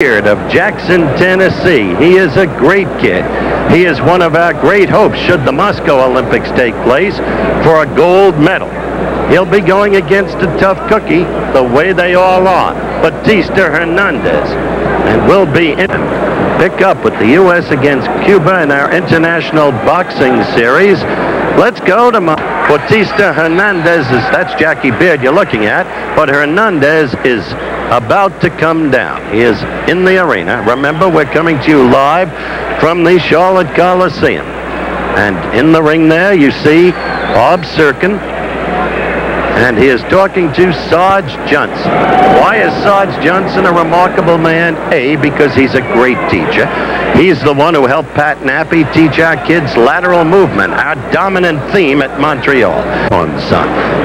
Of Jackson, Tennessee. He is a great kid. He is one of our great hopes should the Moscow Olympics take place for a gold medal. He'll be going against a tough cookie the way they all are, Bautista Hernandez, and will be in pick up with the U.S. against Cuba in our international boxing series. Let's go to Bautista Hernandez. That's Jackie Beard you're looking at, but Hernandez is about to come down. He is in the arena. Remember, we're coming to you live from the Charlotte Coliseum. And in the ring there, you see Bob Serkin, and he is talking to Sarge Johnson. Why is Sarge Johnson a remarkable man? A, because he's a great teacher. He's the one who helped Pat Nappy teach our kids lateral movement, our dominant theme at Montreal.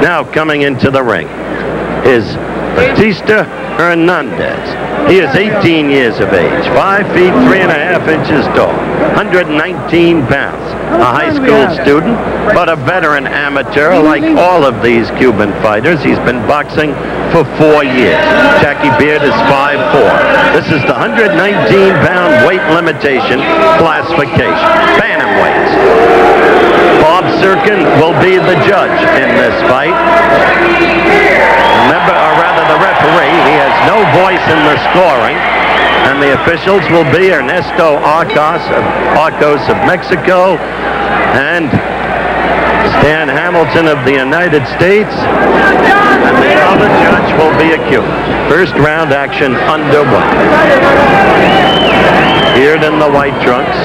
Now coming into the ring is Bautista Hernandez. He is 18 years of age, 5 feet 3.5 inches tall, 119 pounds, a high school student, but a veteran amateur like all of these Cuban fighters. He's been boxing for 4 years. Jackie Beard is 5'4". This is the 119-pound weight limitation classification, bantamweights. Bob Serkin will be the judge in this fight. Remember, or rather the referee, he has no voice in the scoring, and the officials will be Ernesto Arcos of Mexico and Stan Hamilton of the United States, and the other judge will be a Cuban. First round action underway. Beard in the white trunks.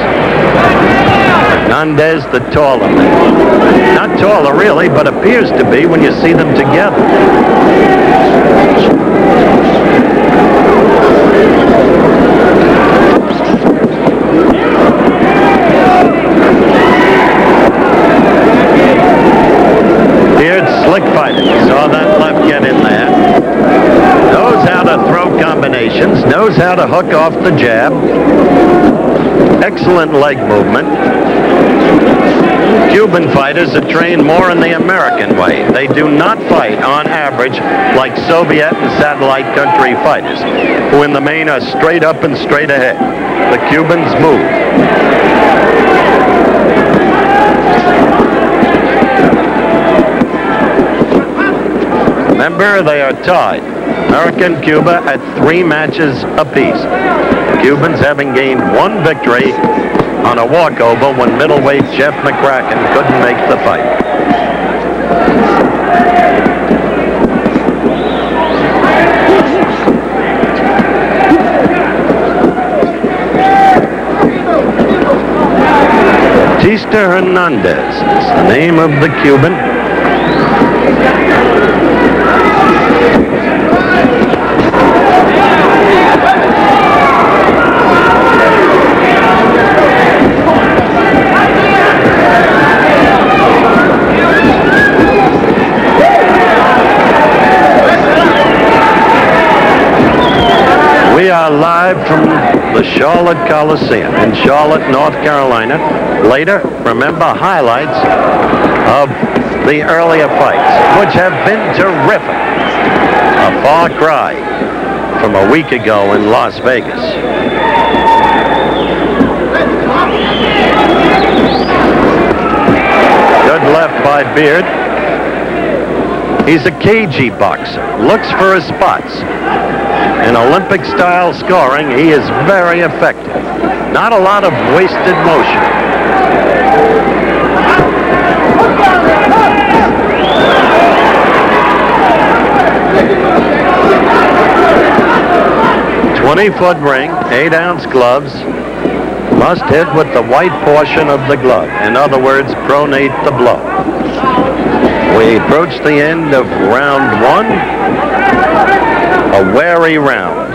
Hernandez, the taller man. Not taller really, but appears to be when you see them together. Beard, slick fighter. Saw that left get in there. Knows how to throw combinations. Knows how to hook off the jab. Excellent leg movement. Cuban fighters are trained more in the American way. They do not fight, on average, like Soviet and satellite country fighters, who in the main are straight up and straight ahead. The Cubans move. Remember, they are tied. America and Cuba at 3 matches apiece. Cubans having gained 1 victory on a walkover when middleweight Jeff McCracken couldn't make the fight. Bautista Hernandez is the name of the Cuban. We are live from the Charlotte Coliseum in Charlotte, North Carolina. Later, remember highlights of the earlier fights, which have been terrific. A far cry from a week ago in Las Vegas. Good left by Beard. He's a cagey boxer, looks for his spots. In Olympic-style scoring, he is very effective. Not a lot of wasted motion. A 20-foot ring, 8-ounce gloves. Must hit with the white portion of the glove. In other words, pronate the blow. We approach the end of round 1. A wary round.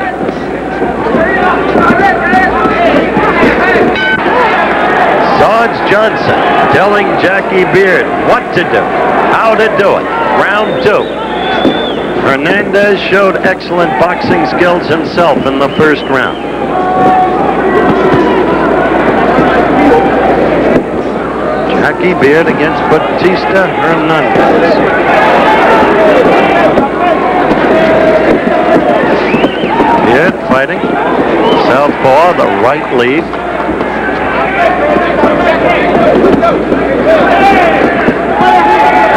Sarge Johnson telling Jackie Beard what to do, how to do it. Round 2. Hernandez showed excellent boxing skills himself in the first round. Jackie Beard against Bautista Hernandez. Beard fighting. Southpaw, the right lead.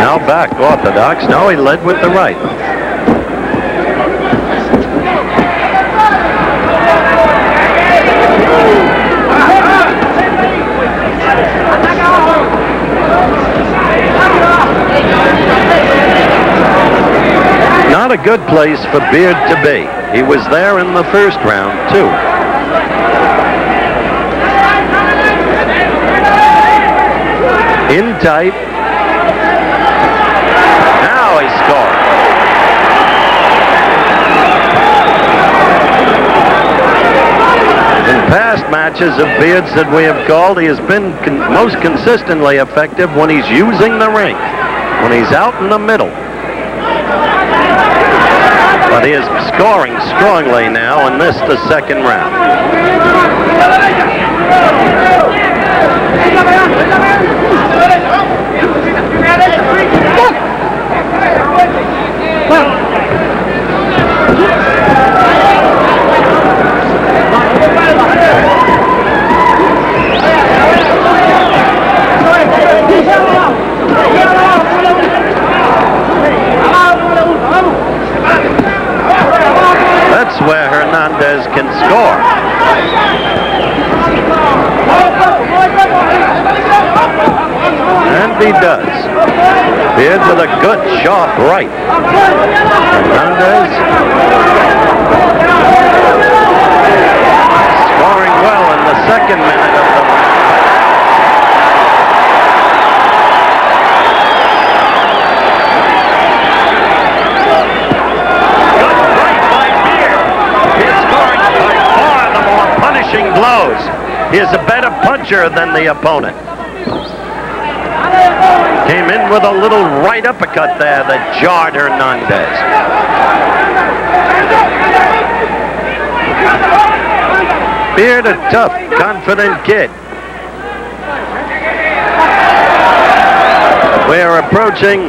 Now back orthodox. No, he led with the right. Not a good place for Beard to be. He was there in the first round, too. In tight. Now he scored. In past matches of Beard's that we have called, he has been most consistently effective when he's using the ring, when he's out in the middle. But he is scoring strongly now in this, the second round. That's where Hernandez can score. And he does. Beard with a good, sharp right. Hernandez scoring well in the second minute of the round. Blows. He is a better puncher than the opponent. Came in with a little right uppercut there that jarred Hernandez. Beard, a tough, confident kid. We're approaching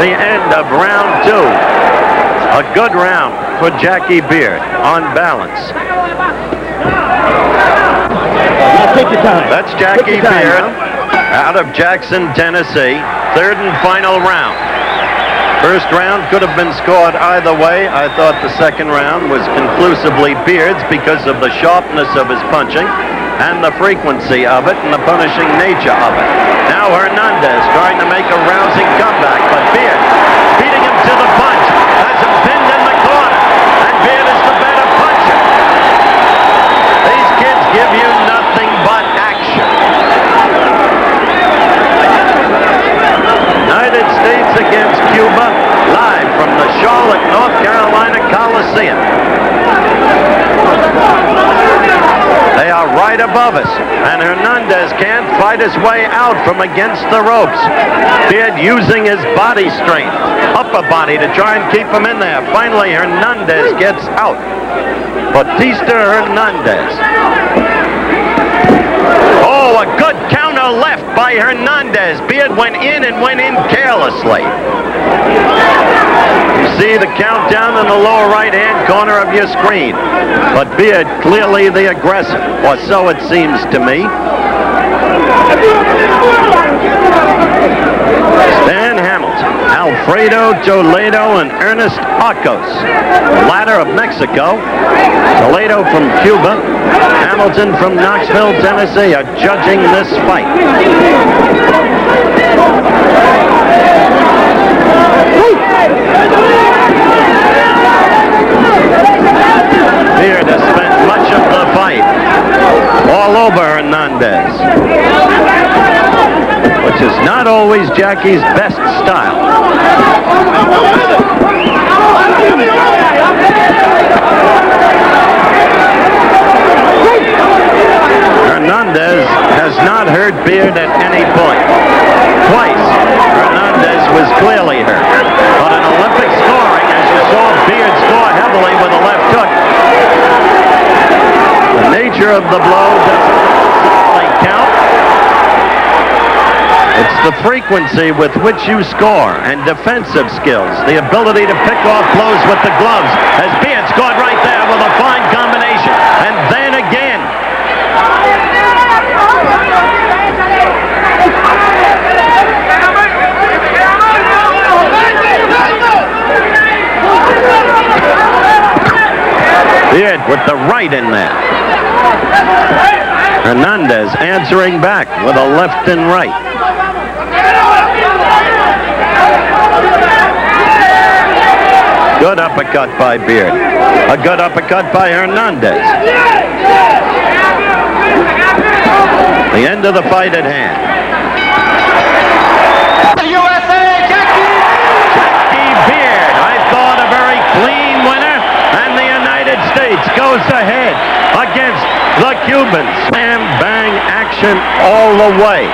the end of round 2. A good round for Jackie Beard on balance. Take your time. That's Jackie Beard out of Jackson, Tennessee. Third and final round. First round could have been scored either way. I thought the second round was conclusively Beard's because of the sharpness of his punching and the frequency of it and the punishing nature of it. Now Hernandez trying to make a rousing comeback, but Beard beating him to the punch, has him pinned in the corner, and Beard is the better puncher. These kids give you nothing but action. United States against Cuba, live from the Charlotte, North Carolina Coliseum. They are right above us, and Hernandez can't fight his way out from against the ropes. Beard using his body strength, upper body, to try and keep him in there. Finally, Hernandez gets out. Bautista Hernandez. Oh, a good counter left by Hernandez. Beard went in and went in carelessly. You see the countdown in the lower right-hand corner of your screen. But Beard clearly the aggressor, or so it seems to me. Stan Hamilton, Alfredo Toledo, and Ernest Arcos. The latter of Mexico, Toledo from Cuba, Hamilton from Knoxville, Tennessee, are judging this fight. Beard has spent much of the fight all over Hernandez, which is not always Jackie's best style. Hernandez has not hurt Beard at any point. Twice, Hernandez was clearly hurt. But in Olympic scoring, as you saw Beard score heavily with a left hook, the nature of the blow doesn't necessarily count. It the frequency with which you score and defensive skills, the ability to pick off blows with the gloves, as Beard scored right there with a fine combination. And then again. Beard with the right in there. Hernandez answering back with a left and right. Good uppercut by Beard. A good uppercut by Hernandez. The end of the fight at hand. The USA, Jackie Beard. I thought a very clean winner, and the United States goes ahead against the Cubans. Bam, bang action all the way.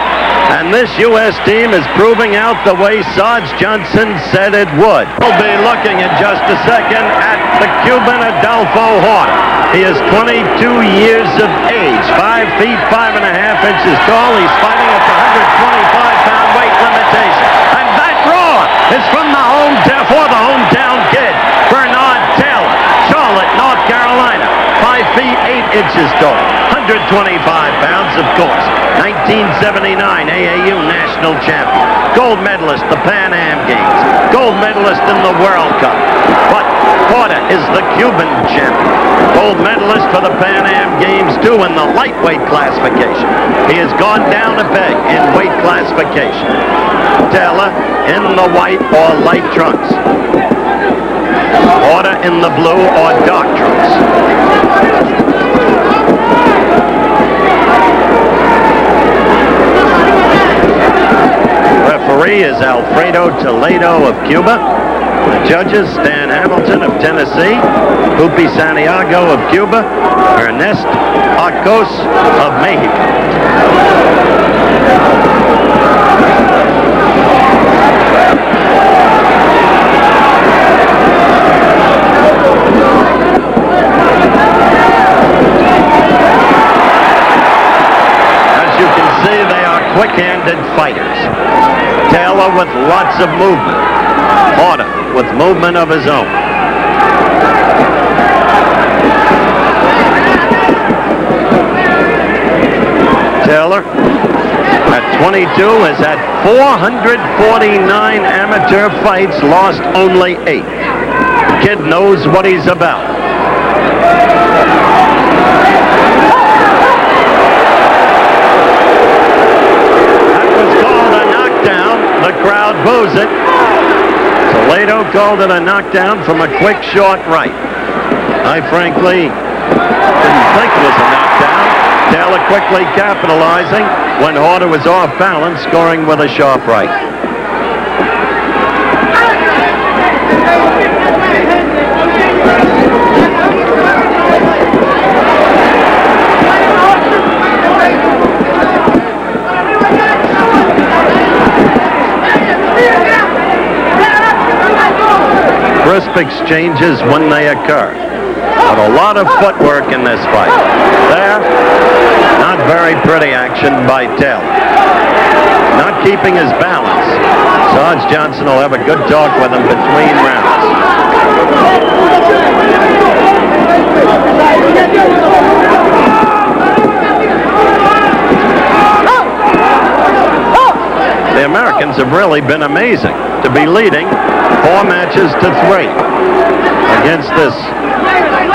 And this U.S. team is proving out the way Sarge Johnson said it would. We'll be looking in just a second at the Cuban Adolfo Horta. He is 22 years of age, 5 feet 5.5 inches tall. He's fighting at the 125-pound weight limitation. And that roar is from the hometown kid, Bernard Taylor, Charlotte, North Carolina. 5 feet 8 inches tall, 125 pounds, of course. 1979 AAU national champion, gold medalist the Pan Am Games, gold medalist in the World Cup. But Horta is the Cuban champion, gold medalist for the Pan Am Games too in the lightweight classification. He has gone down a peg in weight classification. Taylor in the white or light trunks. Horta in the blue or dark trunks. Referee is Alfredo Toledo of Cuba. The judges, Stan Hamilton of Tennessee, Pupi Santiago of Cuba, Ernest Arcos of Mexico. Quick-handed fighters. Taylor with lots of movement. Horta with movement of his own. Taylor at 22 has had 449 amateur fights, lost only 8. Kid knows what he's about. The crowd boos it. Toledo called it a knockdown from a quick, short right. I frankly didn't think it was a knockdown. Taylor quickly capitalizing when Horta was off balance, scoring with a sharp right. Crisp exchanges when they occur. But a lot of footwork in this fight. There, not very pretty action by Taylor. Not keeping his balance. Sarge Johnson will have a good talk with him between rounds. The Americans have really been amazing to be leading 4 matches to 3 against this,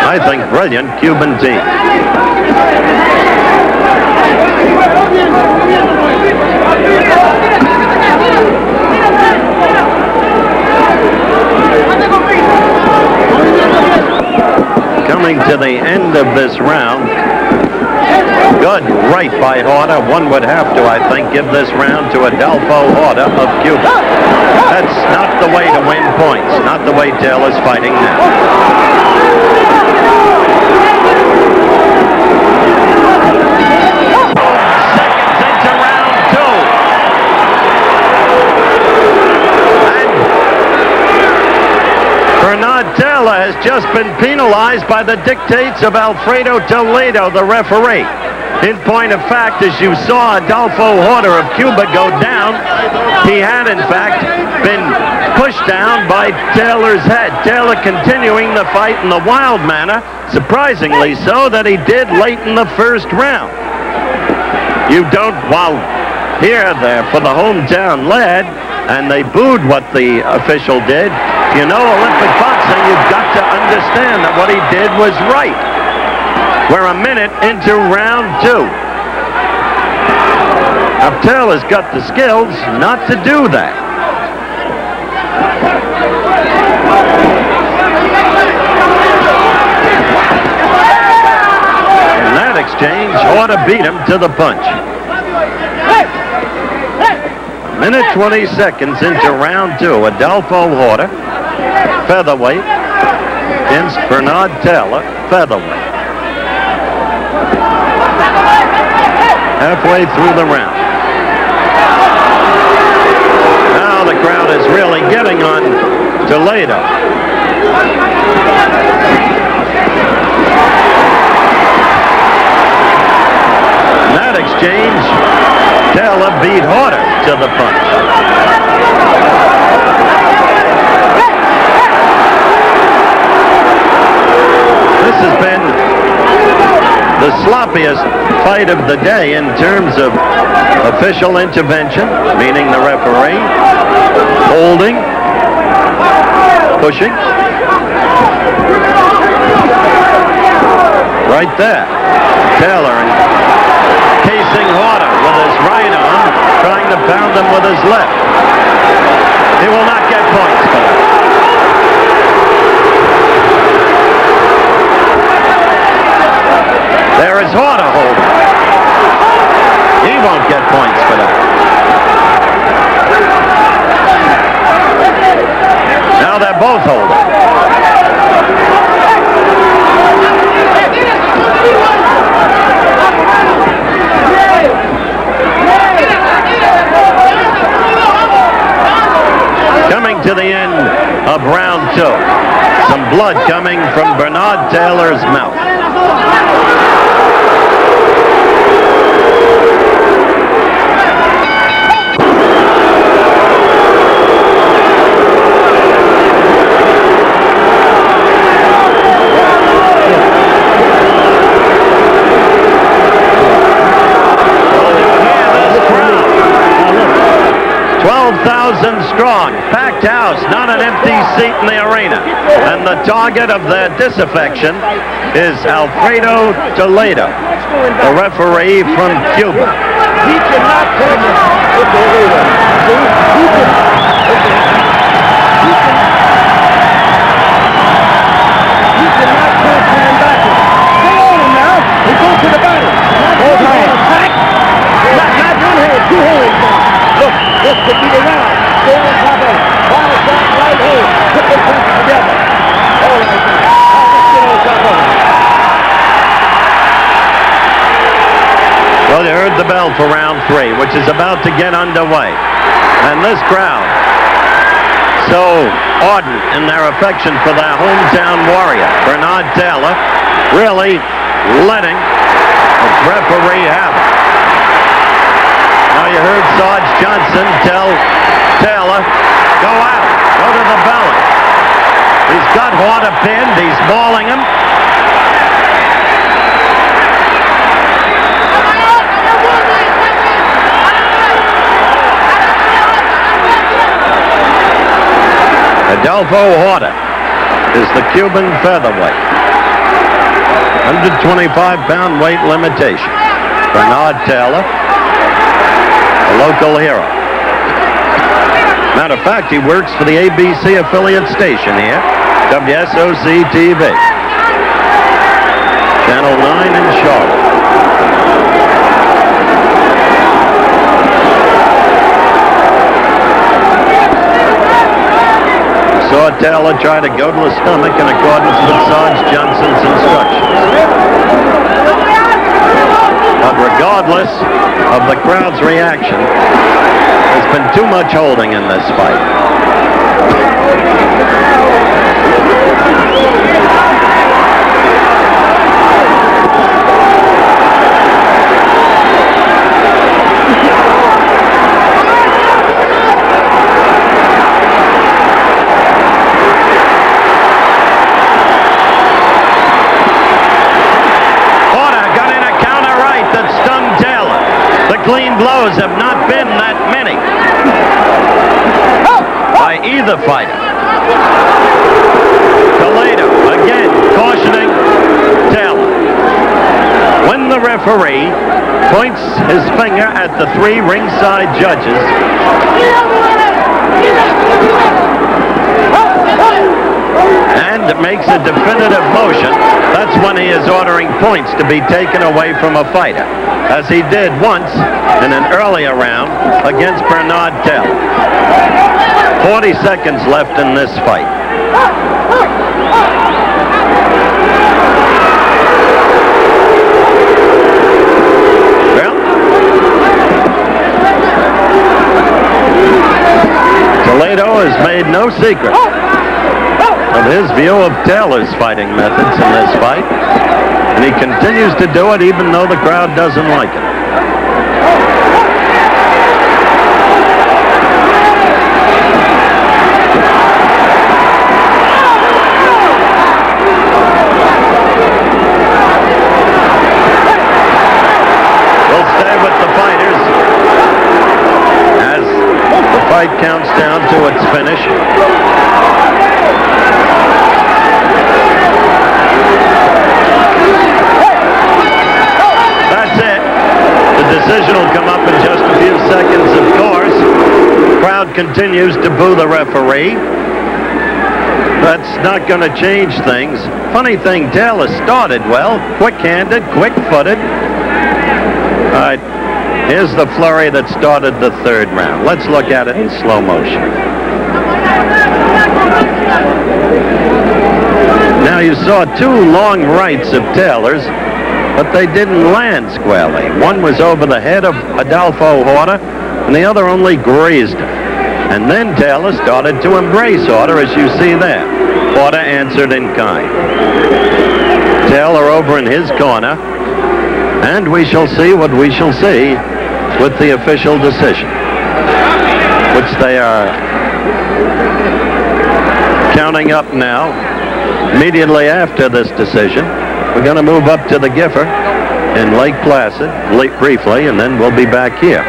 I think, brilliant Cuban team. Coming to the end of this round. Good right by Horta. One would have to, I think, give this round to Adolfo Horta of Cuba. That's not the way to win points. Not the way Taylor's fighting now. Seconds into round 2. And Bernard Taylor has just been penalized by the dictates of Alfredo Toledo, the referee. In point of fact, as you saw Adolfo Horta of Cuba go down, he had in fact been pushed down by Taylor's head. Taylor continuing the fight in the wild manner, surprisingly so, that he did late in the first round. You don't, while here there for the hometown lad, and they booed what the official did. You know, Olympic boxing, you've got to understand that what he did was right. We're a minute into round 2. Now, Taylor's got the skills not to do that. In that exchange, Horta beat him to the punch. A minute 20 seconds into round 2. Adolfo Horta, featherweight, against Bernard Taylor, featherweight. Halfway through the round. Now the crowd is really getting on Toledo. In that exchange, Taylor beat Horta to the punch. This has been the sloppiest fight of the day in terms of official intervention, meaning the referee, holding, pushing. Right there, Taylor casing Horta with his right arm, trying to pound him with his left. He will not get points for that. There is Horta holding. He won't get points for that. Now they're both holding. Coming to the end of round 2. Some blood coming from Bernard Taylor's mouth. Strong, packed house, not an empty seat in the arena. And the target of their disaffection is Alfredo Toledo, the referee from Cuba. He cannot take it. He cannot pull him back. Stay on him now. He goes to the body. Hold on. Attack. Not one hand, 2 hands. Look, this could be the round. Stay on top of him. Ball shot, right hand. Put them punches together. All right, now. Let's get on top of him. Well, you heard the bell for round 3, which is about to get underway. And this crowd, so ardent in their affection for their hometown warrior, Bernard Taylor, really letting the referee have it. Now you heard Sarge Johnson tell Taylor, go out, go to the belly. He's got Horta pinned, he's mauling him. Adolfo Horta is the Cuban featherweight. 125-pound weight limitation. Bernard Taylor, a local hero. Matter of fact, he works for the ABC affiliate station here, WSOC-TV. Channel 9 in Charlotte. Saw Taylor try to go to the stomach in accordance with Sarge Johnson's instructions. But regardless of the crowd's reaction, there's been too much holding in this fight. the fighter. Toledo again cautioning Taylor. When the referee points his finger at the 3 ringside judges, and makes a definitive motion, that's when he is ordering points to be taken away from a fighter, as he did once in an earlier round against Bernard Taylor. 40 seconds left in this fight. Well, Toledo has made no secret of his view of Taylor's fighting methods in this fight, and he continues to do it even though the crowd doesn't like it. We'll stay with the fighters as the fight counts down to its finish. Decision will come up in just a few seconds, of course. The crowd continues to boo the referee. That's not going to change things. Funny thing, Taylor started well, quick-handed, quick-footed. All right, here's the flurry that started the 3rd round. Let's look at it in slow motion. Now you saw 2 long rights of Taylor's, but they didn't land squarely. One was over the head of Adolfo Horta, and the other only grazed him. And then Taylor started to embrace Horta, as you see there. Horta answered in kind. Taylor over in his corner, and we shall see what we shall see with the official decision, which they are counting up now. Immediately after this decision, we're going to move up to the Giffer in Lake Placid briefly, and then we'll be back here.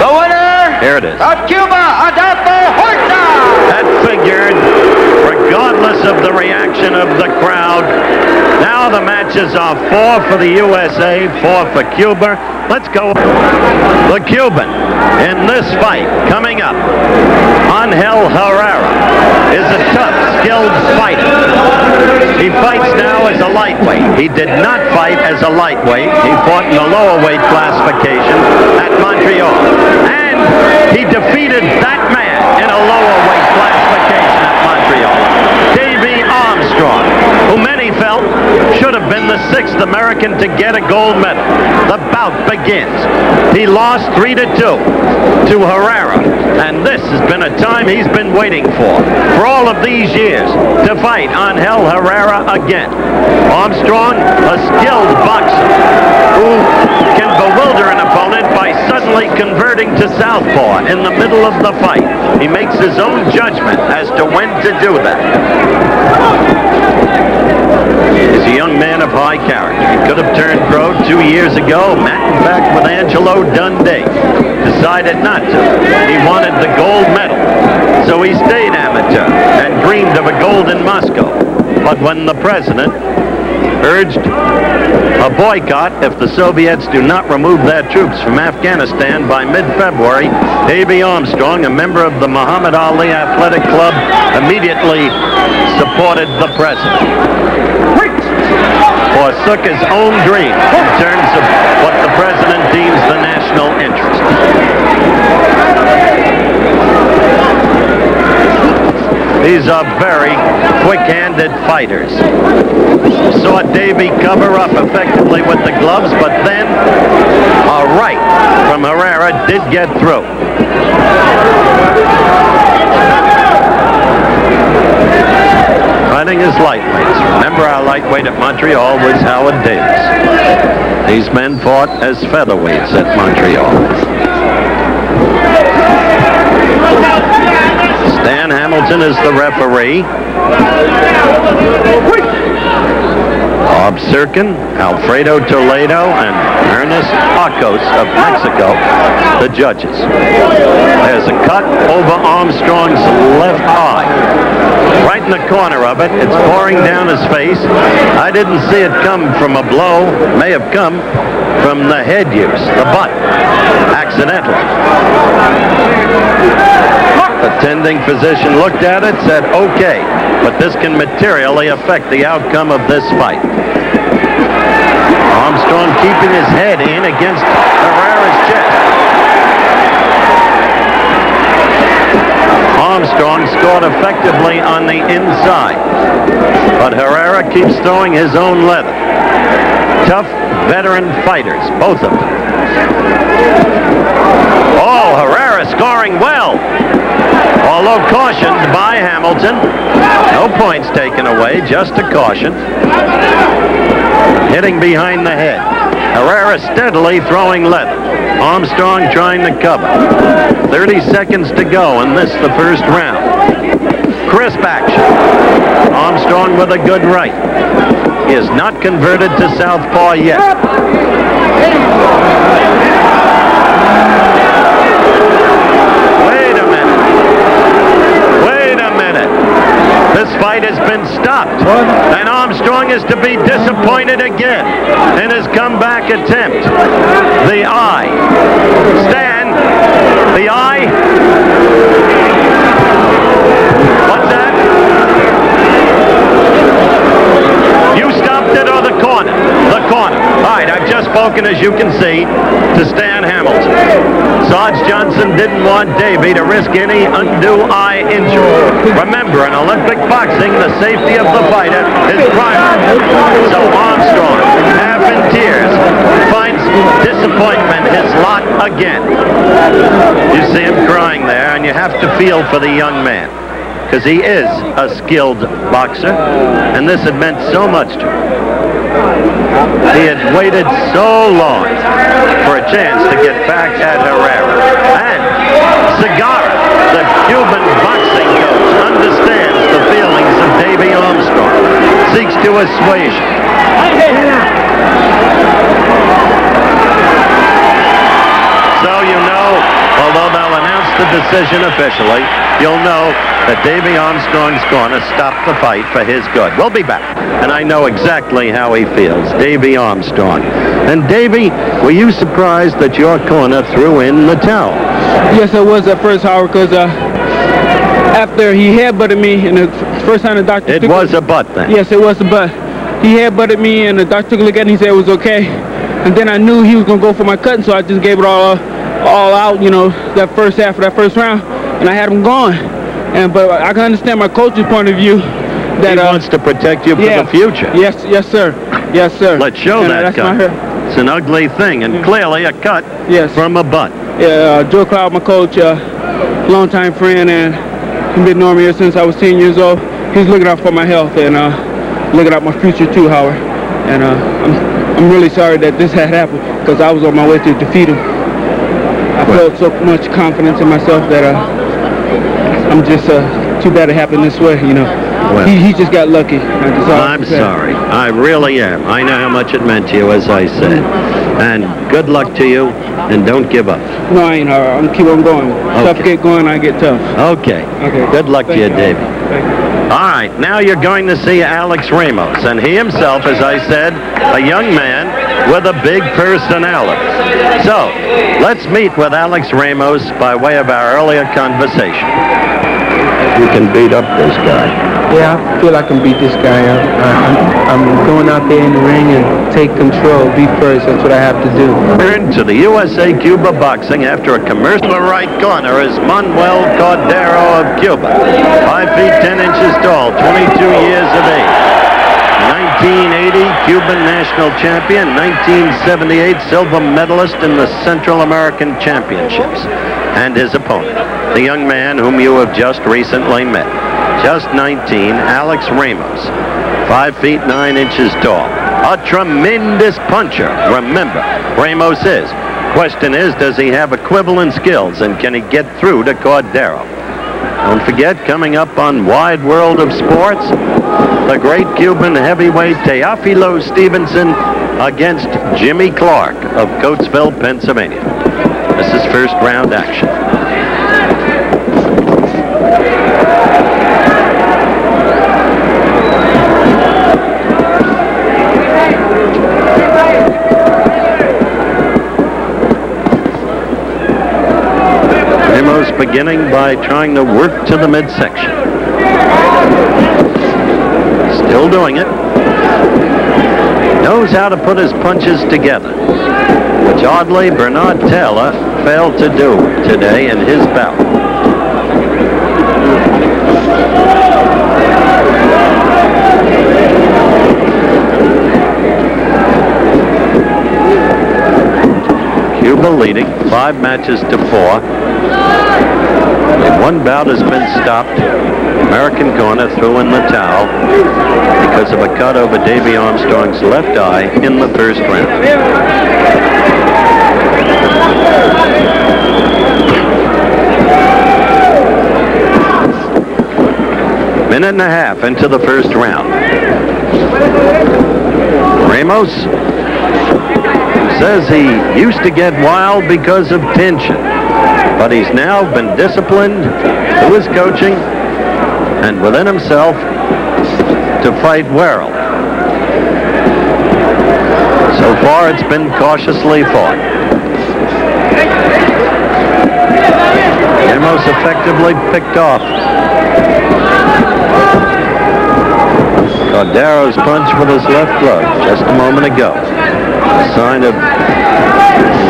The winner, here it is. Of Cuba, Adolfo Horta. That figured, regardless of the reaction of the crowd. Now the matches are 4 for the USA, 4 for Cuba. Let's go. The Cuban in this fight coming up, Angel Herrera, is a tough, skilled fighter. He fights now as a lightweight. He did not fight as a lightweight. He fought in the lower weight classification at Montreal. And he defeated that man in a lower weight classification at Montreal. Davey Armstrong, who many felt should have been the 6th American to get a gold medal. The bout begins. He lost 3-2 to Herrera, and this has been a time he's been waiting for all of these years, to fight Angel Herrera again. Armstrong, a skilled boxer who can bewilder an opponent by suddenly converting to southpaw in the middle of the fight. He makes his own judgment as to when to do that. He's a young man of high character. He could have turned pro 2 years ago, met in fact with Angelo Dundee. Decided not to. He wanted the gold medal, so he stayed amateur and dreamed of a gold in Moscow. But when the president urged a boycott if the Soviets do not remove their troops from Afghanistan by mid-February, Davey Armstrong, a member of the Muhammad Ali Athletic Club, immediately supported the president. Forsook his own dream in terms of what the president deems the national interest. These are very quick-handed fighters. Saw Davey cover up effectively with the gloves, but then a right from Herrera did get through. Fighting his lightweights. Remember, our lightweight at Montreal was Howard Davis. These men fought as featherweights at Montreal. Stan Hamilton is the referee. Bob Sirkin, Alfredo Toledo, and Ernest Arcos of Mexico, the judges. There's a cut over Armstrong's left eye. Right in the corner of it. It's pouring down his face. I didn't see it come from a blow. May have come from the head use, the butt, accidentally. The attending physician looked at it, said, okay, but this can materially affect the outcome of this fight. Armstrong keeping his head in against Herrera's chest. Armstrong scored effectively on the inside, but Herrera keeps throwing his own leather. Tough veteran fighters, both of them. Oh, Herrera scoring well. Although cautioned by Hamilton. No points taken away, just a caution. Hitting behind the head. Herrera steadily throwing leather. Armstrong trying to cover. 30 seconds to go in this, the first round. Crisp action. Armstrong with a good right. He is not converted to southpaw yet. This fight has been stopped, and Armstrong is to be disappointed again in his comeback attempt. The eye. Stan, the eye. What's that? You stopped it or the corner? The corner. All right, I've just spoken, as you can see, to Stan Hamilton. Sarge Johnson didn't want Davey to risk any undue eye injury. Remember, in Olympic boxing, the safety of the fighter is primary. So Armstrong, half in tears, finds disappointment his lot again. You see him crying there, and you have to feel for the young man, because he is a skilled boxer, and this had meant so much to him. He had waited so long for a chance to get back at Herrera. And Segarra, the Cuban boxing coach, understands the feelings of Davey Armstrong, seeks to assuage him. So you know, although they'll announce the decision officially, you'll know that Davey Armstrong's going to stop the fight for his good. We'll be back, and I know exactly how he feels, Davey Armstrong. And Davey, were you surprised that your corner threw in the towel? Yes, I was at first, Howard, because after he headbutted me, and the first time the doctor It was a butt then? Yes, it was a butt. He headbutted me, and the doctor took a look at it, and he said it was okay. And then I knew he was going to go for my cut, so I just gave it all out, you know, that first half of that first round, and I had him gone. But I can understand my coach's point of view. That he wants to protect you for the future. Yes, sir. Yes, sir. Let's show that cut. It's an ugly thing, and clearly a cut from a butt. Yeah, Joe Cloud, my coach, longtime friend, and he's been knowing me since I was 10 years old. He's looking out for my health and looking out my future too, Howard. And I'm really sorry that this had happened, because I was on my way to defeat him. I felt so much confidence in myself that I'm just too bad it happened this way, you know. Well, he just got lucky. I'm sorry. I really am. I know how much it meant to you, as I said. And good luck to you, and don't give up. No, I ain't. I'm going to keep on going. Okay. Tough get going, I get tough. Okay. Good luck to you, Davey. All right, now you're going to see Alex Ramos, and he himself, as I said, a young man with a big personality. So, let's meet with Alex Ramos by way of our earlier conversation. You can beat up this guy. Yeah, I feel I can beat this guy. I'm going out there in the ring and take control, be first. That's what I have to do. Turn to the USA Cuba Boxing after a commercial. The right corner is Manuel Cordero of Cuba. 5 feet 10 inches tall, 22 years of age. 1980 Cuban national champion, 1978 silver medalist in the Central American Championships. And his opponent, the young man whom you have just recently met. Just 19, Alex Ramos, 5 feet 9 inches tall. A tremendous puncher, remember, Ramos is. Question is, does he have equivalent skills, and can he get through to Cordero? Don't forget, coming up on Wide World of Sports, the great Cuban heavyweight Teofilo Stevenson against Jimmy Clark of Coatesville, Pennsylvania. This is first round action. Ramos beginning by trying to work to the midsection. Still doing it. Knows how to put his punches together, which oddly Bernard Taylor failed to do today in his bout. Cuba leading 5 matches to 4. One bout has been stopped. American corner threw in the towel because of a cut over Davey Armstrong's left eye in the first round. Minute and a half into the first round. Ramos says he used to get wild because of tension, but he's now been disciplined through his coaching and within himself to fight well. So far, it's been cautiously fought. Ramos effectively picked off Cordero's punch with his left glove just a moment ago. A sign of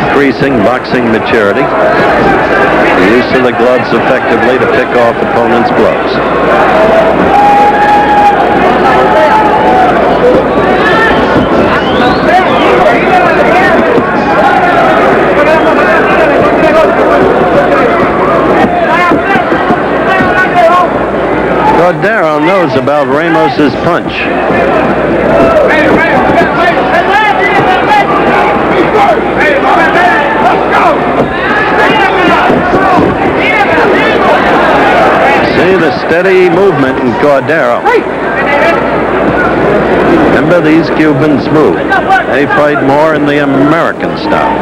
increasing boxing maturity. The use of the gloves effectively to pick off opponents' blows. Cordero knows about Ramos's punch. See the steady movement in Cordero. Remember, these Cubans move. They fight more in the American style.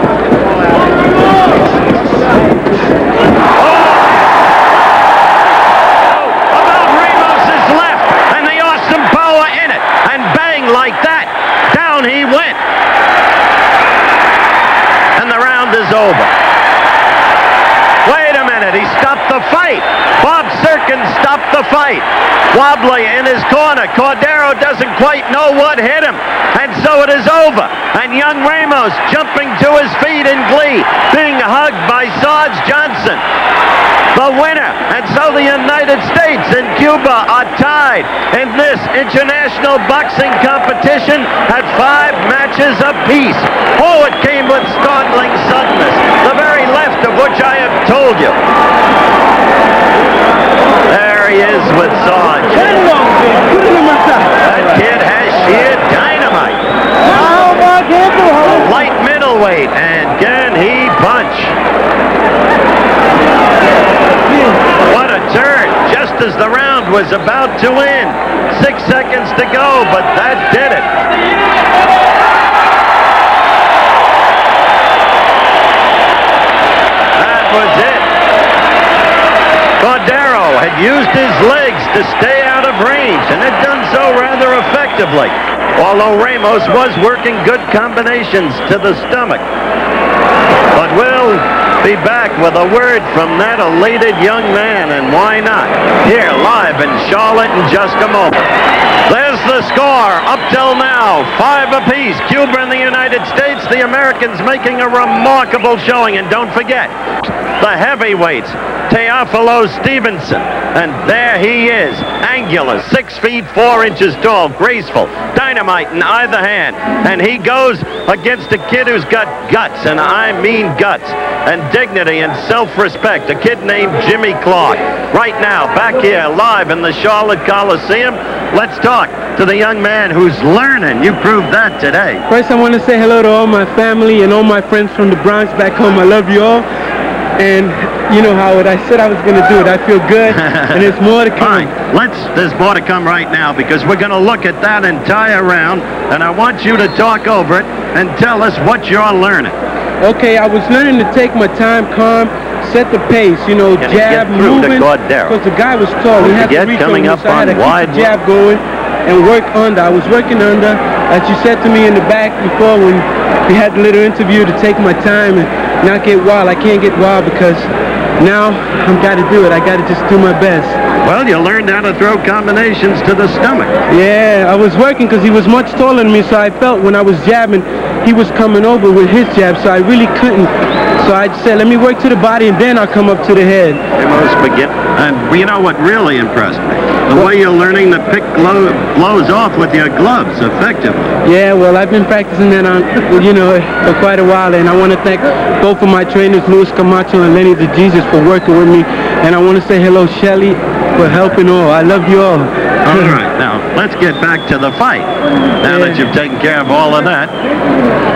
About Ramos's left and the awesome power in it. And bang, like that, down he went. And the round is over. Wait a minute, he stopped the fight. Bob Serkin stopped the fight. Wobbly in his corner. Cordero doesn't quite know what hit him. And so it is over. And young Ramos jumping to his feet in glee, being hugged by Sarge Johnson, the winner. And so the United States and Cuba are tied in this international boxing competition at 5 matches apiece. Oh, it came with startling suddenness, the very left of which I have told you. There he is with Sarge. That kid has sheer dynamite. Light middleweight, and can he punch? What a turn, just as the round was about to end. 6 seconds to go, but that did it. That was it. Cordero had used his legs to stay out of range, and had done so rather effectively, although Ramos was working good combinations to the stomach. But we'll be back with a word from that elated young man, and why not? Here, live in Charlotte in just a moment. There's the score up till now, 5 apiece. Cuba and the United States, the Americans making a remarkable showing. And don't forget, the heavyweights, Teofilo Stevenson. And there he is, angular, 6 feet 4 inches tall, graceful, dynamite in either hand. And he goes against a kid who's got guts, and I mean guts, and dignity and self-respect, a kid named Jimmy Clark. Right now, back here, live in the Charlotte Coliseum, let's talk to the young man who's learning. You proved that today. First, I want to say hello to all my family and all my friends from the Bronx back home. I love you all. And you know, Howard, I said I was going to do it. I feel good, and there's more to come. All right, there's more to come right now because we're going to look at that entire round, and I want you to talk over it and tell us what you're learning. Okay, I was learning to take my time, calm, set the pace, you know, jab, moving, because the guy was tall. We had to reach coming on up so I had on to wide keep the jab going and work under. I was working under, as you said to me in the back before when we had the little interview, to take my time and not get wild. I can't get wild because now I've got to do it. I got to just do my best. Well, you learned how to throw combinations to the stomach. Yeah, I was working because he was much taller than me, so I felt when I was jabbing, he was coming over with his jab, so I really couldn't. So I said, let me work to the body, and then I'll come up to the head. And you know what really impressed me? The way you're learning to pick blows off with your gloves effectively. Yeah, well, I've been practicing that on, you know, for quite a while, and I want to thank both of my trainers, Luis Camacho and Lenny DeJesus, for working with me. And I want to say hello, Shelly, for helping all. I love you all. All right, now let's get back to the fight. Now that you've taken care of all of that,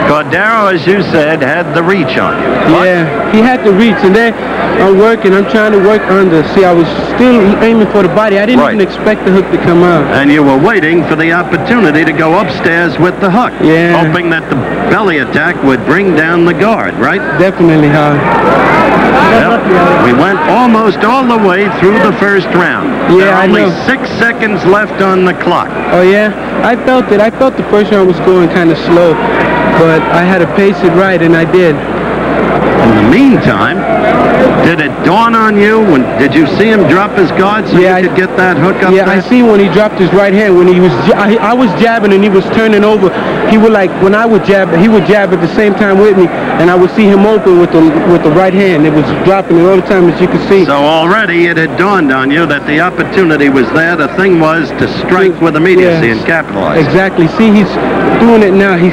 Cordero, as you said, had the reach on you. Yeah, he had the reach, and then I'm working. I'm trying to work under. See, I was still aiming for the body. I didn't even expect the hook to come out. And you were waiting for the opportunity to go upstairs with the hook, hoping that the belly attack would bring down the guard, right? Definitely, Howard. Well, we went almost all the way through the first round. Yeah, I know. Only 6 seconds left on the clock. Oh, yeah? I felt it. I felt the first round was going kind of slow, but I had to pace it right, and I did. In the meantime, did it dawn on you? Did you see him drop his guard so you could get that hook up there? I see when he dropped his right hand. When he was, I was jabbing and he was turning over. He would when I would jab, he would jab at the same time with me, and I would see him open with the right hand. It was dropping it all the time, as you could see. So already it had dawned on you that the opportunity was there. The thing was to strike with immediacy and capitalize. Exactly. See, he's doing it now. He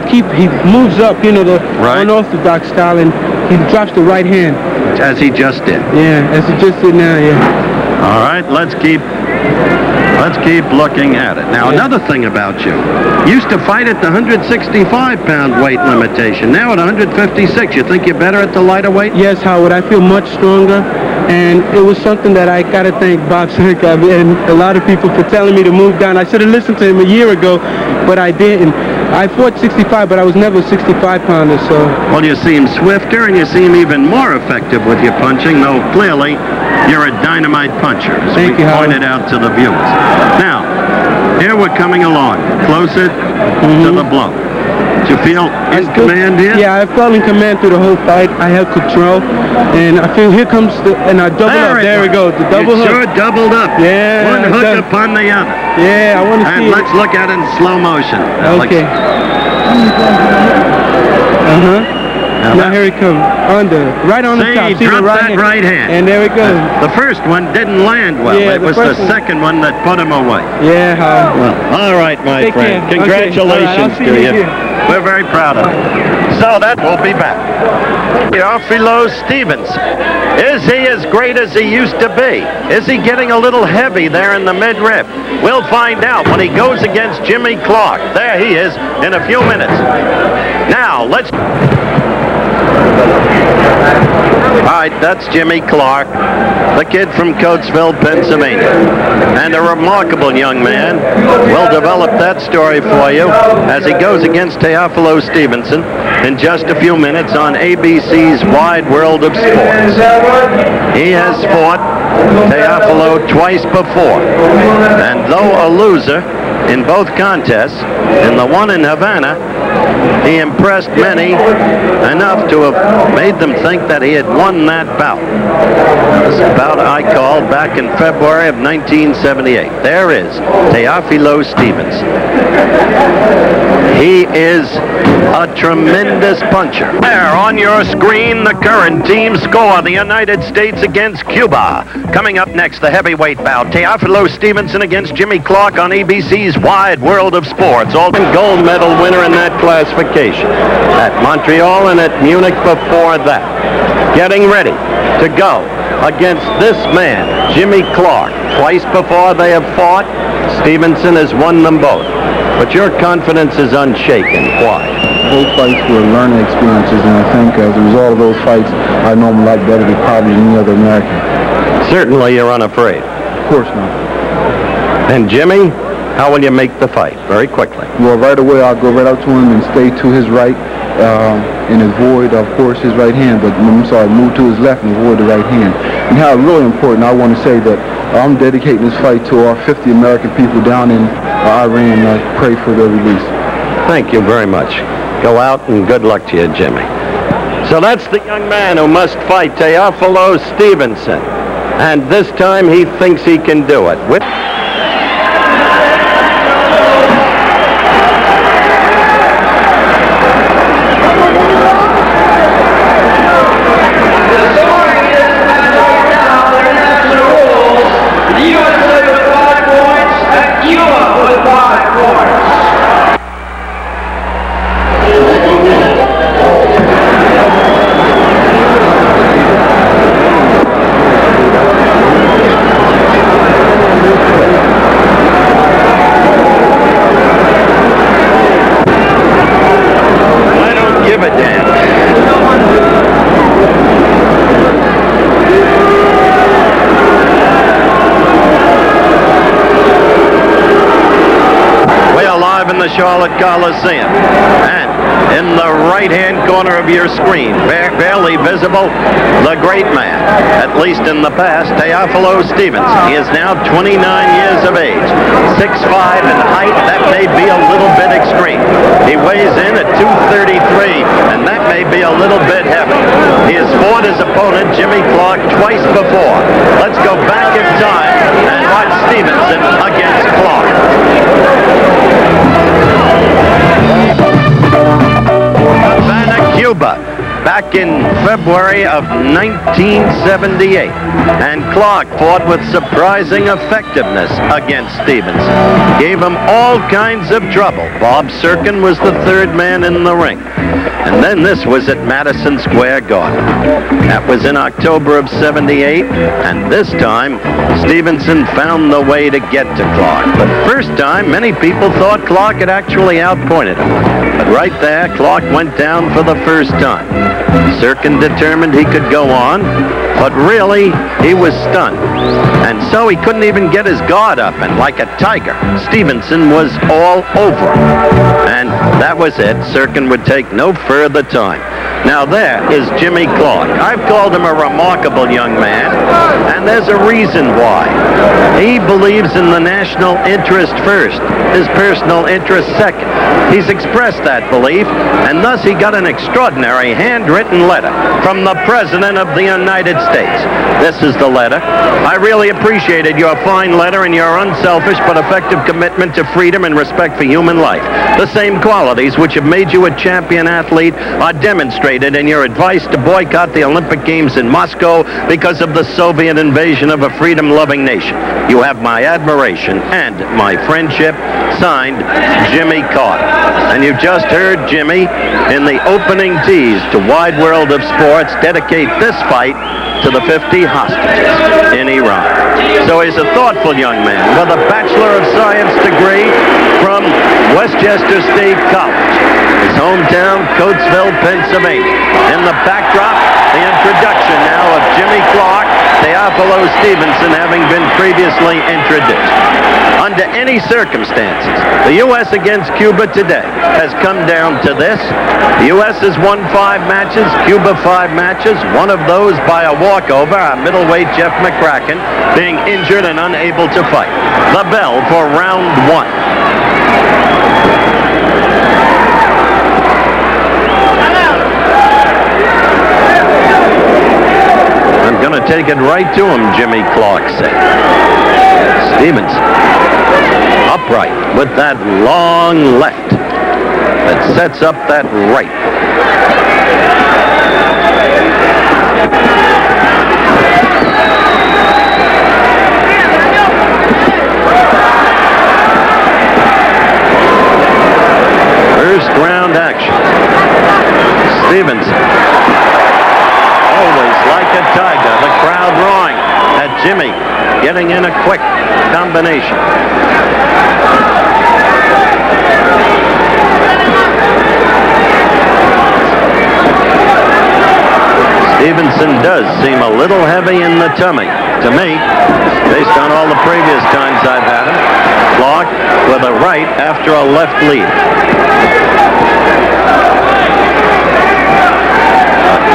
moves up, you know, the unorthodox style, and he drops the right hand. As he just did. Yeah, as he just did now, All right, let's keep looking at it. Now, another thing about you used to fight at the 165-pound weight limitation. Now at 156, you think you're better at the lighter weight? Yes, Howard. I feel much stronger, and it was something that I got to thank Bob Seneca and a lot of people for telling me to move down. I should have listened to him a year ago, but I didn't. I fought 65, but I was never a 65-pounder, so... Well, you seem swifter, and you seem even more effective with your punching, though clearly you're a dynamite puncher, as we pointed out to the viewers. Now, here we're coming along, closer to the blow. Did you feel in command here? Yeah, I felt in command through the whole fight. I held control, and I feel here comes and I double up. There we go, the double hook. Sure doubled up. Yeah. One hook upon the other. Yeah, I want to see it. And let's look at it in slow motion. Okay. Now here he comes, right on the top. See, he dropped that right hand. And there we go. The first one didn't land well. Yeah, it was the second one that put him away. Yeah. Well, all right, my friend. Congratulations to you. We're very proud of you. So that will be back. TEOFILO Stevenson. Is he as great as he used to be? Is he getting a little heavy there in the midrib? We'll find out when he goes against Jimmy Clark. There he is in a few minutes. Now, let's... All right, that's Jimmy Clark, the kid from Coatesville, Pennsylvania. And a remarkable young man. We'll develop that story for you as he goes against TEOFILO Stevenson in just a few minutes on ABC's Wide World of Sports. He has fought TEOFILO twice before, and though a loser in both contests, in the one in Havana, he impressed many enough to have made them think that he had won that bout. It was a bout I called back in February of 1978. There is TEOFILO Stevenson. He is a tremendous puncher. There on your screen, the current team score, the United States against Cuba. Coming up next, the heavyweight bout, TEOFILO Stevenson against Jimmy Clark on ABC's Wide World of Sports. All gold medal winner in that classification at Montreal and at Munich before that. Getting ready to go against this man, Jimmy Clark. Twice before they have fought, Stevenson has won them both. But your confidence is unshaken. Why? both fights were learning experiences, and I think as a result of those fights, I know him a lot better than probably any other American. Certainly you're unafraid. Of course not. And Jimmy, how will you make the fight? Very quickly. Well, right away, I'll go right out to him and stay to his right and avoid, of course, his right hand. But move to his left and avoid the right hand. And how really important, I want to say that I'm dedicating this fight to our 50 American people down in Iran, and I pray for their release. Thank you very much. Go out and good luck to you, Jimmy. So that's the young man who must fight, Teofilo Stevenson. And this time he thinks he can do it. Charlotte Coliseum, and in the right-hand corner of your screen, barely visible, the great man, at least in the past, Teofilo Stevenson. He is now 29 years of age, 6'5" in height. That may be a little bit extreme. He weighs in at 233, and that may be a little bit heavy. He has fought his opponent, Jimmy Clark, twice before. Let's go back in time and watch Stevenson against Clark. Havana, Cuba, back in February of 1978. And Clark fought with surprising effectiveness against Stevenson. Gave him all kinds of trouble. Bob Serkin was the third man in the ring. And then this was at Madison Square Garden. That was in October of 78, and this time, Stevenson found the way to get to Clark. But first time, many people thought Clark had actually outpointed him. But right there, Clark went down for the first time. Serkin determined he could go on, but really, he was stunned. And so he couldn't even get his guard up, and like a tiger, Stevenson was all over him. And that was it. Serkin would take no further time. Now there is Jimmy Clark. I've called him a remarkable young man, and there's a reason why. He believes in the national interest first, his personal interest second. He's expressed that belief, and thus he got an extraordinary handwritten letter from the President of the United States. This is the letter. I really appreciated your fine letter and your unselfish but effective commitment to freedom and respect for human life. The same qualities which have made you a champion athlete are demonstrated in your advice to boycott the Olympic Games in Moscow because of the Soviet invasion of a freedom-loving nation. You have my admiration and my friendship. Signed, Jimmy Carter. And you've just heard Jimmy in the opening tease to Wide World of Sports dedicate this fight to the 50 hostages in Iran. So he's a thoughtful young man with a Bachelor of Science degree from Westchester State College. His hometown, Coatesville, Pennsylvania. In the backdrop, the introduction now of Jimmy Clark, Teofilo Stevenson having been previously introduced. Under any circumstances, the U.S. against Cuba today has come down to this. The U.S. has won 5 matches, Cuba 5 matches, one of those by a walkover, our middleweight Jeff McCracken being injured and unable to fight. The bell for round 1. I'm going to take it right to him, Jimmy Clark said. Stevenson, upright with that long left that sets up that right. First round action. Stevenson, always like a tiger, the crowd roaring at Jimmy, getting in a quick combination. Stevenson does seem a little heavy in the tummy, to me, based on all the previous times I've had him. Clark with a right after a left lead.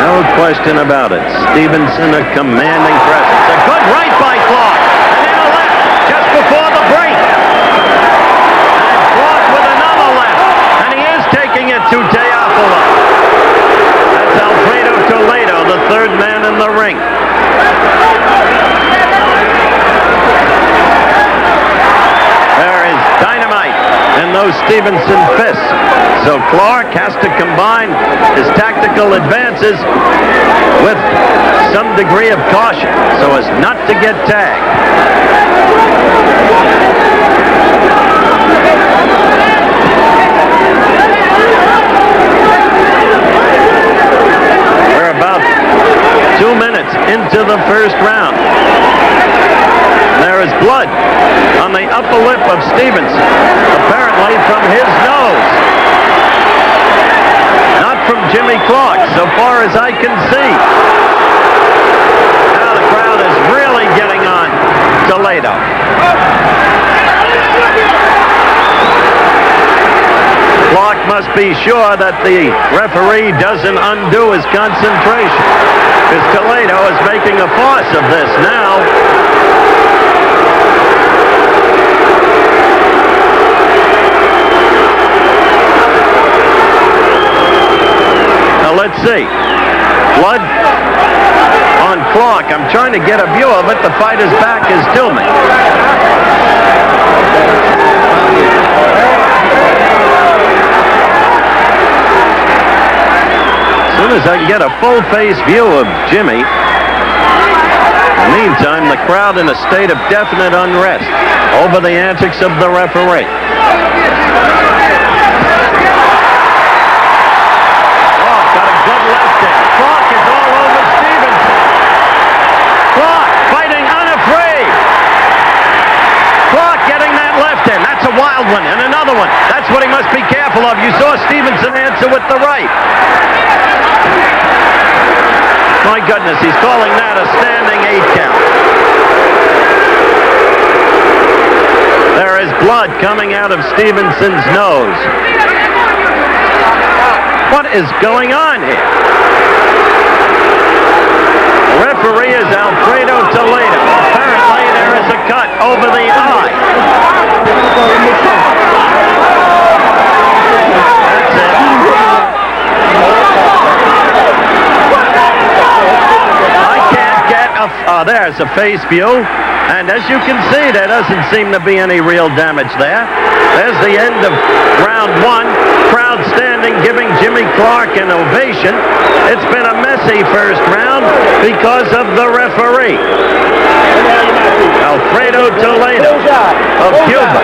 No question about it. Stevenson, a commanding presence. A good right by Clark. And then a left just before the break. And Clark with another left. And he is taking it to TEOFILO. That's Alfredo Toledo, the third man in the ring. There is dynamite in those Stevenson fists. So Clark has to combine his tactical advances with some degree of caution so as not to get tagged. We're about 2 minutes into the first round. There is blood on the upper lip of Stevenson, apparently from his nose. Not from Jimmy Clark, so far as I can see. Now the crowd is really getting on Toledo. Clark must be sure that the referee doesn't undo his concentration, because Toledo is making a farce of this now. Let's see. Blood on Clark. I'm trying to get a view of it. The fighter's back is to me. As soon as I can get a full-face view of Jimmy. In the meantime, the crowd in a state of definite unrest over the antics of the referee. Wild one, and another one. That's what he must be careful of. You saw Stevenson answer with the right. My goodness, he's calling that a standing 8 count. There is blood coming out of Stevenson's nose. What is going on here? The referee is Alfredo Toledo. Apparently there is a cut over the eye. That's it. I can't get a... there's a face view. And as you can see, there doesn't seem to be any real damage there. There's the end of round 1. Crowd standing, giving Jimmy Clark an ovation. It's been a messy first round because of the referee. Alfredo Toledo of Cuba.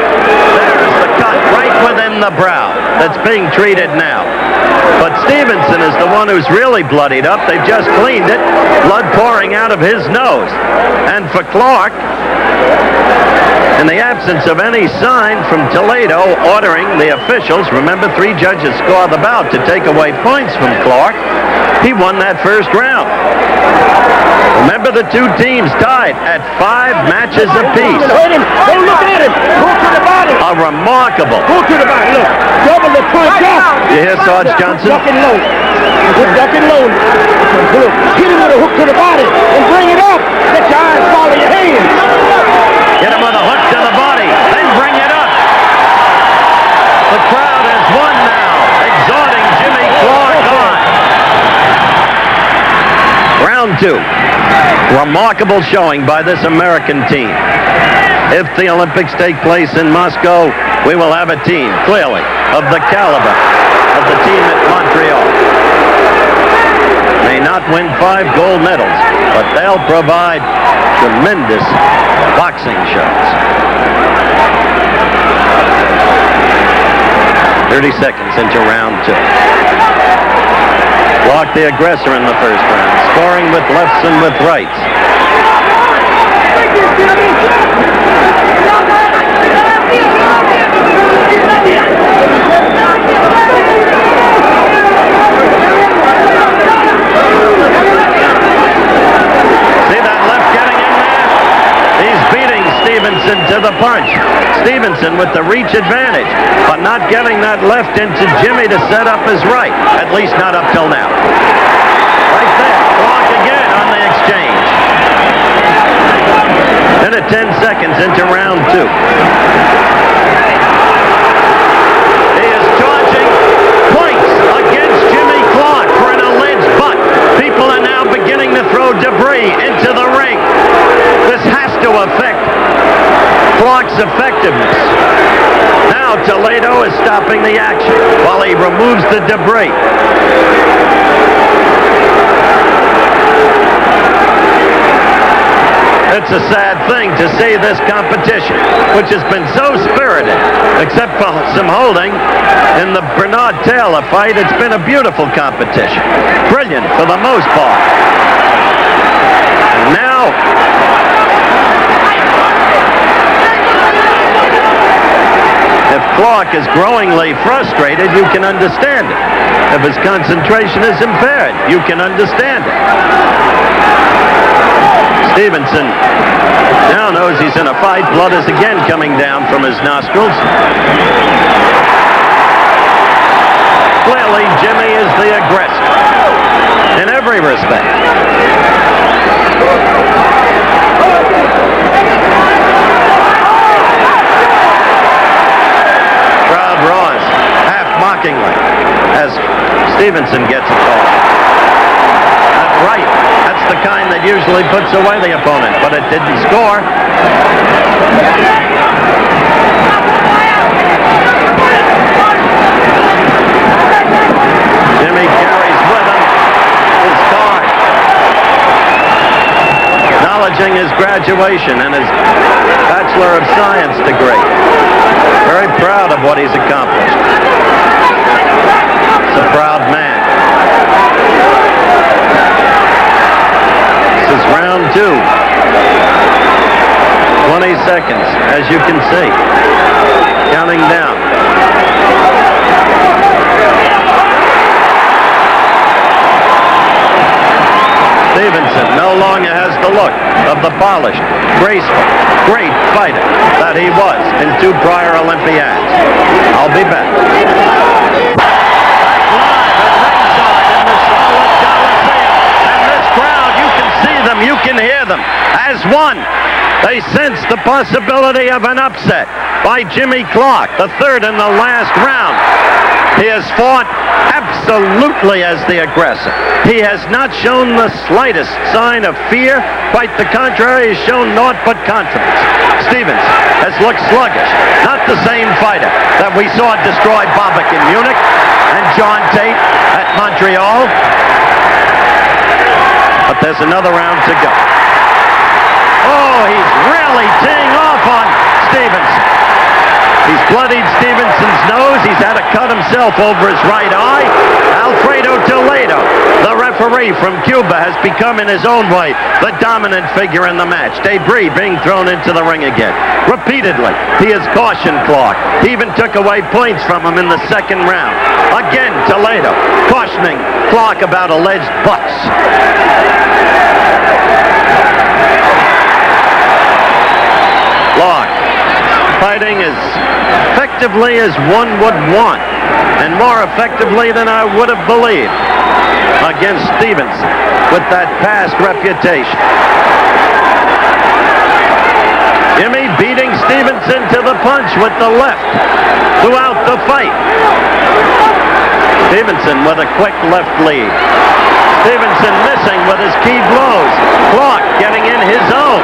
There's the cut right within the brow that's being treated now. But Stevenson is the one who's really bloodied up. They've just cleaned it. Blood pouring out of his nose. And for Clark, in the absence of any sign from Toledo ordering the officials, remember 3 judges score the bout to take away points from Clark, he won that first round. Remember, the 2 teams tied at 5 matches apiece. Hurt him. Don't look at him. Go to the body. A remarkable. Go to the body. Look. Double the punch off. You hear Sarge Johnson? Ducking low. Ducking low. Look. Hit him with a hook to the body and bring it up. Let your eyes follow your hands. Get him with a hook to the body. Then bring it up. The crowd has won now, exhorting Jimmy Clark on. Round 2. Remarkable showing by this American team. If the Olympics take place in Moscow, we will have a team, clearly, of the caliber of the team at Montreal. May not win 5 gold medals, but they'll provide tremendous boxing shows. 30 seconds into round 2. Clark the aggressor in the first round, scoring with lefts and with rights. Stevenson to the punch. Stevenson with the reach advantage, but not getting that left into Jimmy to set up his right, at least not up till now. Right there, Clark again on the exchange. Minute 10 seconds into round 2. He is charging points against Jimmy Clark for an alleged butt. People are now beginning to throw debris into the ring. This has to affect Clark's effectiveness. Now Toledo is stopping the action while he removes the debris. It's a sad thing to see this competition, which has been so spirited, except for some holding in the Bernard Taylor fight. It's been a beautiful competition. Brilliant for the most part. And now, if Clark is growingly frustrated, you can understand it. If his concentration is impaired, you can understand it. Stevenson now knows he's in a fight. Blood is again coming down from his nostrils. Clearly, Jimmy is the aggressor in every respect. Crowd roars, half mockingly, as Stevenson gets a call. That's right. That's the kind that usually puts away the opponent, but it didn't score. Jimmy carries with him his card, acknowledging his graduation and his Bachelor of Science degree. Very proud of what he's accomplished. He's a proud man. This is round 2. 20 seconds, as you can see. Counting down. Stevenson no longer has the look of the polished, graceful, great fighter that he was in 2 prior Olympiads. I'll be back. You can hear them as one. They sense the possibility of an upset by Jimmy Clark, the third and the last round. He has fought absolutely as the aggressor. He has not shown the slightest sign of fear. Quite the contrary, he's shown naught but confidence. Stevens has looked sluggish, not the same fighter that we saw destroy Bobbick in Munich and John Tate at Montreal. But there's another round to go. Oh, he's really teeing off on Stevenson. He's bloodied Stevenson's nose. He's had a cut himself over his right eye. Alfredo Toledo, the referee from Cuba, has become in his own way the dominant figure in the match. Debris being thrown into the ring again. Repeatedly, he has cautioned Clark. He even took away points from him in the second round. Again, Toledo cautioning Clark about alleged butts. Clark fighting as effectively as one would want, and more effectively than I would have believed against Stevenson with that past reputation. Jimmy beating Stevenson to the punch with the left throughout the fight. Stevenson with a quick left lead. Stevenson missing with his key blows. Clark getting in his own.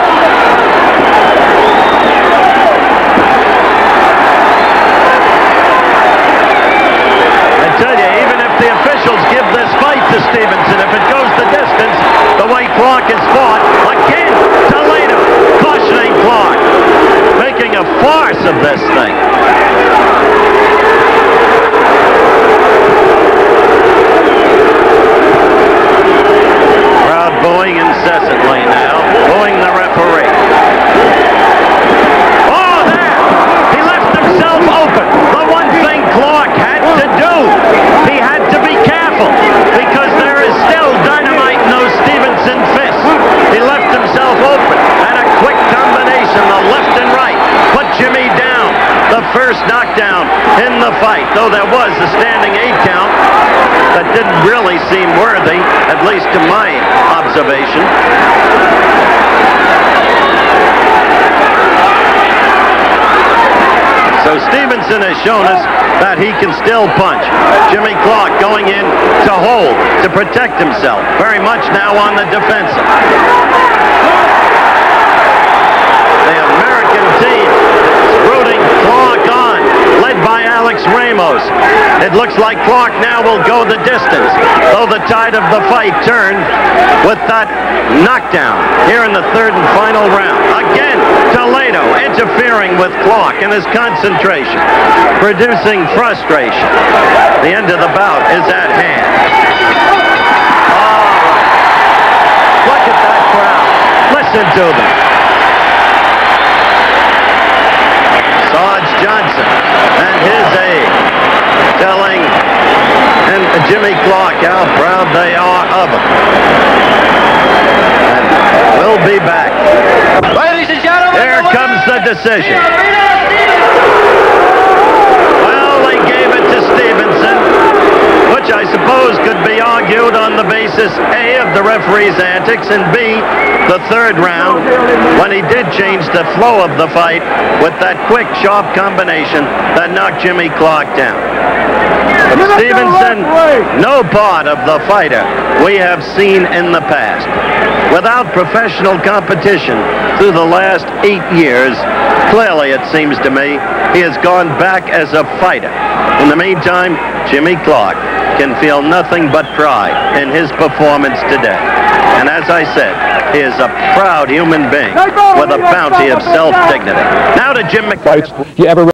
I tell you, even if the officials give this fight to Stevenson, if it goes the distance, the way Clark has fought, again, Toledo cautioning Clark, making a farce of this thing. Crowd booing incessantly now, booing the referee. didn't really seem worthy, at least to my observation. So Stevenson has shown us that he can still punch. Jimmy Clark going in to hold, to protect himself, very much now on the defensive. The American team is rooting Clark on, led by Ramos. It looks like Clark now will go the distance, though the tide of the fight turned with that knockdown here in the third and final round. Again, Toledo interfering with Clark and his concentration, producing frustration. The end of the bout is at hand. Oh, look at that crowd. Listen to them. Sarge Johnson and his aide telling Jimmy Clark how proud they are of him. And we'll be back. Ladies and gentlemen, here comes the decision. Well, they gave it to Stevenson, which I suppose could be argued on the basis, A, of the referee's antics, and B, the third round, when he did change the flow of the fight with that quick, sharp combination that knocked Jimmy Clark down. But Stevenson, no part of the fighter we have seen in the past. Without professional competition through the last 8 years, clearly it seems to me, he has gone back as a fighter. In the meantime, Jimmy Clark can feel nothing but pride in his performance today. And as I said, he is a proud human being with a bounty of self-dignity. Now to Jim McFights.